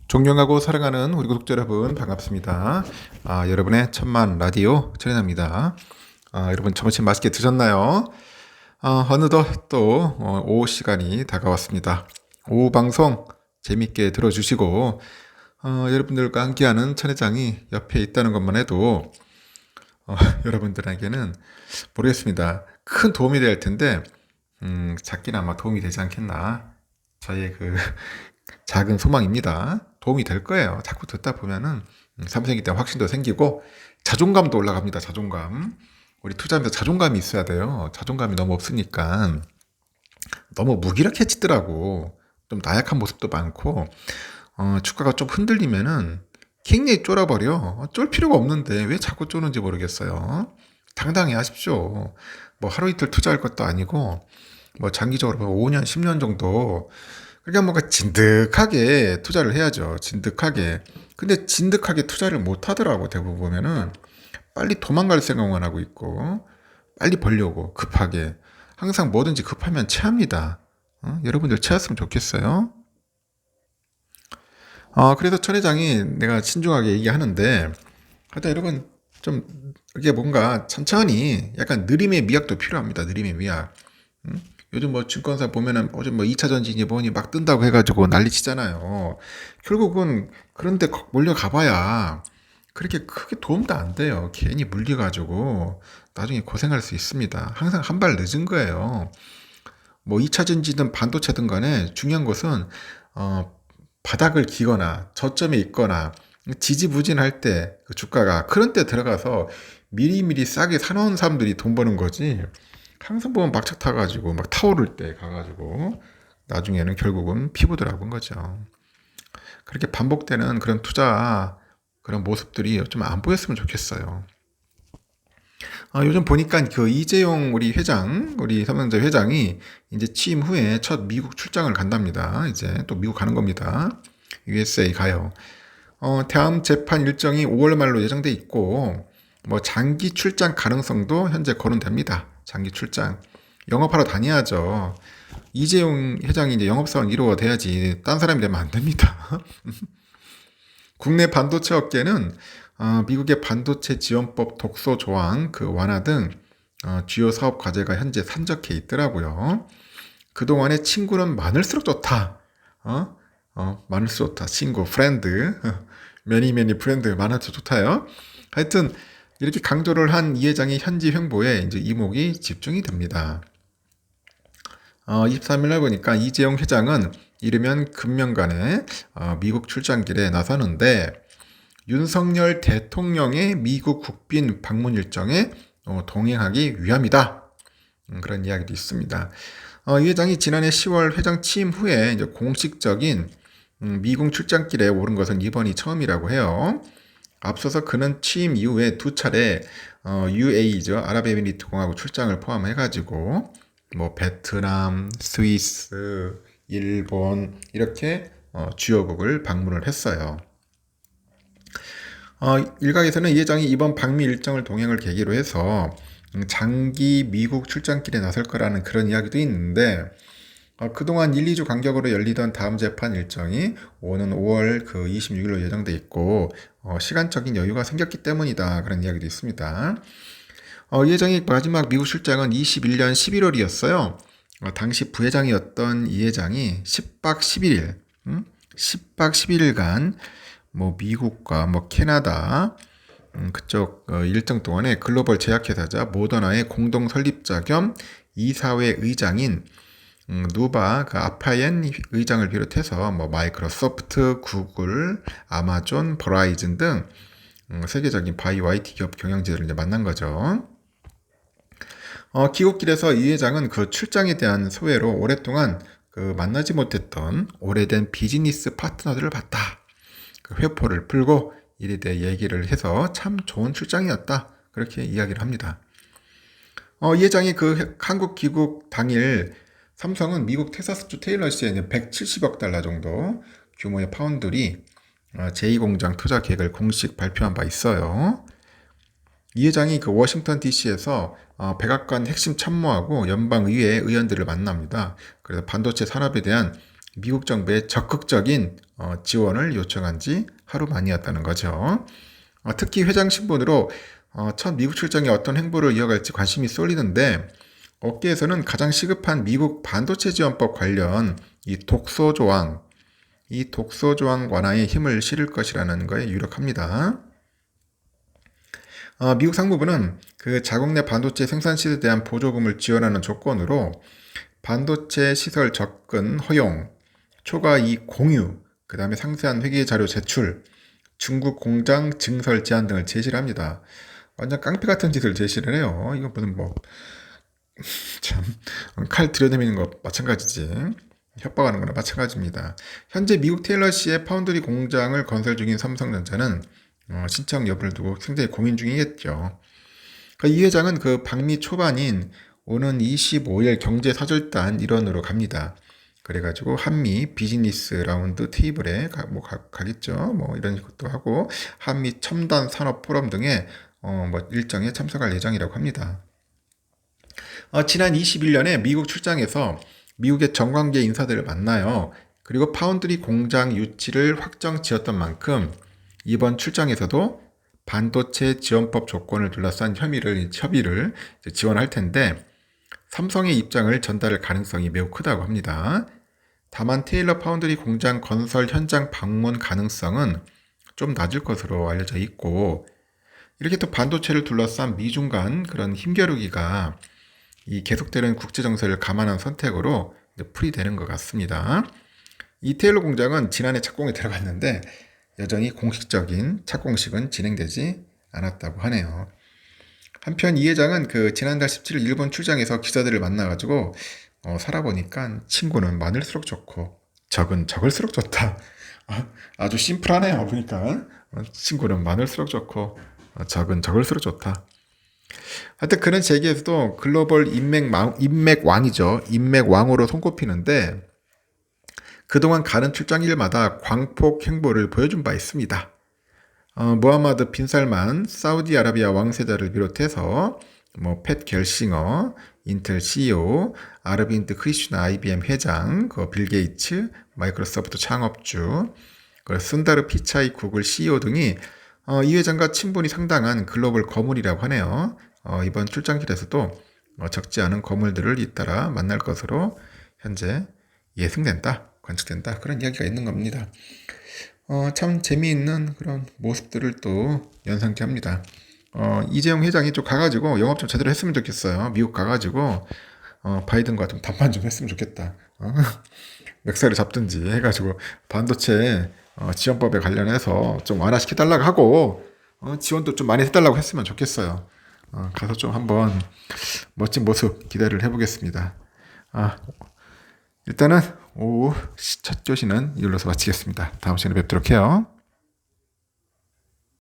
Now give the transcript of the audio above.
존경하고 사랑하는 우리 구독자 여러분 반갑습니다. 여러분의 천만 라디오 천연합니다. 여러분 점심 맛있게 드셨나요? 어느덧 또 오후 시간이 다가왔습니다. 오후 방송 재밌게 들어주시고 여러분들과 함께하는 천회장이 옆에 있다는 것만 해도 여러분들에게는 모르겠습니다. 큰 도움이 될 텐데 작게나마 도움이 되지 않겠나 저의 그 작은 소망입니다. 도움이 될 거예요. 자꾸 듣다 보면은 삼성이기 때문에 확신도 생기고 자존감도 올라갑니다. 자존감. 우리 투자하면서 자존감이 있어야 돼요. 자존감이 너무 없으니까 너무 무기력해지더라고. 좀 나약한 모습도 많고 주가가 좀 흔들리면은 굉장히 쫄아버려. 쫄 필요가 없는데 왜 자꾸 쫄는지 모르겠어요. 당당히 하십시오. 뭐 하루 이틀 투자할 것도 아니고 뭐 장기적으로 5년, 10년 정도 그러니까 뭔가 진득하게 투자를 해야죠. 진득하게. 근데 진득하게 투자를 못 하더라고, 대부분 보면은. 빨리 도망갈 생각만 하고 있고, 빨리 벌려고, 급하게. 항상 뭐든지 급하면 체합니다. 여러분들 체했으면 좋겠어요. 그래서 천 회장이 내가 신중하게 얘기하는데, 하여튼 여러분, 좀, 이게 뭔가 천천히 약간 느림의 미학도 필요합니다. 느림의 미학. 요즘 뭐 증권사 보면은 요즘 뭐 2차 전지니 뭐니 막 뜬다고 해가지고 난리 치잖아요. 결국은 그런데 몰려가 봐야 그렇게 크게 도움도 안 돼요. 괜히 물려가지고 나중에 고생할 수 있습니다. 항상 한 발 늦은 거예요. 뭐 2차 전지든 반도체든 간에 중요한 것은 어, 바닥을 기거나 저점에 있거나 지지부진할 때 그 주가가 그런 때 들어가서 미리미리 싸게 사놓은 사람들이 돈 버는 거지. 항상 보면 막차 타가지고 막 타오를 때 가가지고 나중에는 결국은 피부들 아픈 거죠. 그렇게 반복되는 그런 투자 그런 모습들이 좀 안 보였으면 좋겠어요. 요즘 보니까 그 이재용 우리 회장, 우리 삼성전자 회장이 이제 취임 후에 첫 미국 출장을 간답니다. 이제 또 미국 가는 겁니다. USA 가요. 다음 재판 일정이 5월 말로 예정돼 있고, 뭐 장기 출장 가능성도 현재 거론됩니다. 장기 출장. 영업하러 다녀야죠. 이재용 회장이 이제 영업사원 1호가 돼야지 딴 사람이 되면 안 됩니다. 국내 반도체 업계는 미국의 반도체 지원법 독소 조항 그 완화 등 주요 사업 과제가 현재 산적해 있더라고요. 그동안의 친구는 많을수록 좋다. 많을수록 좋다. 친구, 프렌드. 매니 프렌드 많을수록 좋다요. 하여튼 이렇게 강조를 한 이 회장의 현지 횡보에 이제 이목이 집중이 됩니다. 23일 날 보니까 이재용 회장은 이르면 금년간에 미국 출장길에 나서는데 윤석열 대통령의 미국 국빈 방문 일정에 동행하기 위함이다. 그런 이야기도 있습니다. 이 회장이 지난해 10월 회장 취임 후에 이제 공식적인 미국 출장길에 오른 것은 이번이 처음이라고 해요. 앞서서 그는 취임 이후에 두 차례 UAE죠. 아랍에미리트 공화국 출장을 포함해가지고 뭐 베트남, 스위스, 일본 이렇게 주요국을 방문을 했어요. 일각에서는 이 회장이 이번 방미 일정을 동행을 계기로 해서 장기 미국 출장길에 나설 거라는 그런 이야기도 있는데 그동안 1, 2주 간격으로 열리던 다음 재판 일정이 오는 5월 그 26일로 예정돼 있고 시간적인 여유가 생겼기 때문이다 그런 이야기도 있습니다. 이 회장의 마지막 미국 출장은 21년 11월이었어요. 당시 부회장이었던 이 회장이 10박 11일, 10박 11일간 뭐 미국과 뭐 캐나다 그쪽 일정 동안에 글로벌 제약회사자 모더나의 공동 설립자 겸 이사회 의장인 누바 그 아파옌 의장을 비롯해서 뭐 마이크로소프트, 구글, 아마존, 버라이즌 등 세계적인 바이오 IT 기업 경영진들을 이제 만난 거죠. 귀국길에서 이 회장은 그 출장에 대한 소회로 오랫동안 그 만나지 못했던 오래된 비즈니스 파트너들을 봤다. 그 회포를 풀고 일에 대해 얘기를 해서 참 좋은 출장이었다. 그렇게 이야기를 합니다. 이 회장이 그 한국 귀국 당일 삼성은 미국 텍사스주 테일러시에 170억 달러 정도 규모의 파운드리 제2공장 투자 계획을 공식 발표한 바 있어요. 이 회장이 그 워싱턴 DC에서 백악관 핵심 참모하고 연방의회 의원들을 만납니다. 그래서 반도체 산업에 대한 미국 정부의 적극적인 지원을 요청한 지 하루 만이었다는 거죠. 특히 회장 신분으로 첫 미국 출장에 어떤 행보를 이어갈지 관심이 쏠리는데 업계에서는 가장 시급한 미국 반도체 지원법 관련 이 독소 조항 완화에 힘을 실을 것이라는 거에 유력합니다. 미국 상무부는 그 자국 내 반도체 생산 시설에 대한 보조금을 지원하는 조건으로 반도체 시설 접근 허용, 초과 이익 공유, 그 다음에 상세한 회계 자료 제출, 중국 공장 증설 제한 등을 제시를 합니다. 완전 깡패 같은 짓을 제시를 해요. 이거 무슨 참, 칼 들여다미는 거 마찬가지지. 협박하는 거나 마찬가지입니다. 현재 미국 테일러시의 파운드리 공장을 건설 중인 삼성전자는 신청 여부를 두고 굉장히 고민 중이겠죠. 이 회장은 그 방미 초반인 오는 25일 경제사절단 일원으로 갑니다. 그래가지고 한미 비즈니스 라운드 테이블에 가겠죠. 이런 것도 하고 한미 첨단 산업 포럼 등의 일정에 참석할 예정이라고 합니다. 지난 21년에 미국 출장에서 미국의 정관계 인사들을 만나요. 그리고 파운드리 공장 유치를 확정 지었던 만큼 이번 출장에서도 반도체 지원법 조건을 둘러싼 협의를 지원할 텐데 삼성의 입장을 전달할 가능성이 매우 크다고 합니다. 다만 테일러 파운드리 공장 건설 현장 방문 가능성은 좀 낮을 것으로 알려져 있고 이렇게 또 반도체를 둘러싼 미중 간 그런 힘겨루기가 이 계속되는 국제 정세를 감안한 선택으로 풀이되는 것 같습니다. 이 테일러 공장은 지난해 착공에 들어갔는데 여전히 공식적인 착공식은 진행되지 않았다고 하네요. 한편 이 회장은 그 지난달 17일 일본 출장에서 기자들을 만나가지고 살아보니까 친구는 많을수록 좋고 적은 적을수록 좋다. 아주 심플하네요. 보니까 친구는 많을수록 좋고 적은 적을수록 좋다. 하여튼 그런 재계에서도 글로벌 인맥왕이죠. 인맥왕으로 손꼽히는데 그동안 가는 출장일마다 광폭 행보를 보여준 바 있습니다. 무하마드 빈 살만 사우디아라비아 왕세자를 비롯해서 팻 겔싱어, 인텔 CEO, 아르빈드 크리슈나 IBM 회장, 빌 게이츠, 마이크로소프트 창업주, 순다르 피차이 구글 CEO 등이 이 회장과 친분이 상당한 글로벌 거물이라고 하네요. 이번 출장길에서도 적지 않은 거물들을 잇따라 만날 것으로 현재 예상된다, 관측된다 그런 이야기가 있는 겁니다. 참 재미있는 그런 모습들을 또 연상케 합니다. 이재용 회장이 좀 가가지고 영업 좀 제대로 했으면 좋겠어요. 미국 가가지고 바이든과 좀談判좀 했으면 좋겠다. 멱살을 잡든지 해가지고 반도체 지원법에 관련해서 좀 완화시켜달라고 하고 지원도 좀 많이 해달라고 했으면 좋겠어요. 가서 좀 한번 멋진 모습 기대를 해보겠습니다. 일단은 오후 첫 교시는 이걸로서 마치겠습니다. 다음 시간에 뵙도록 해요.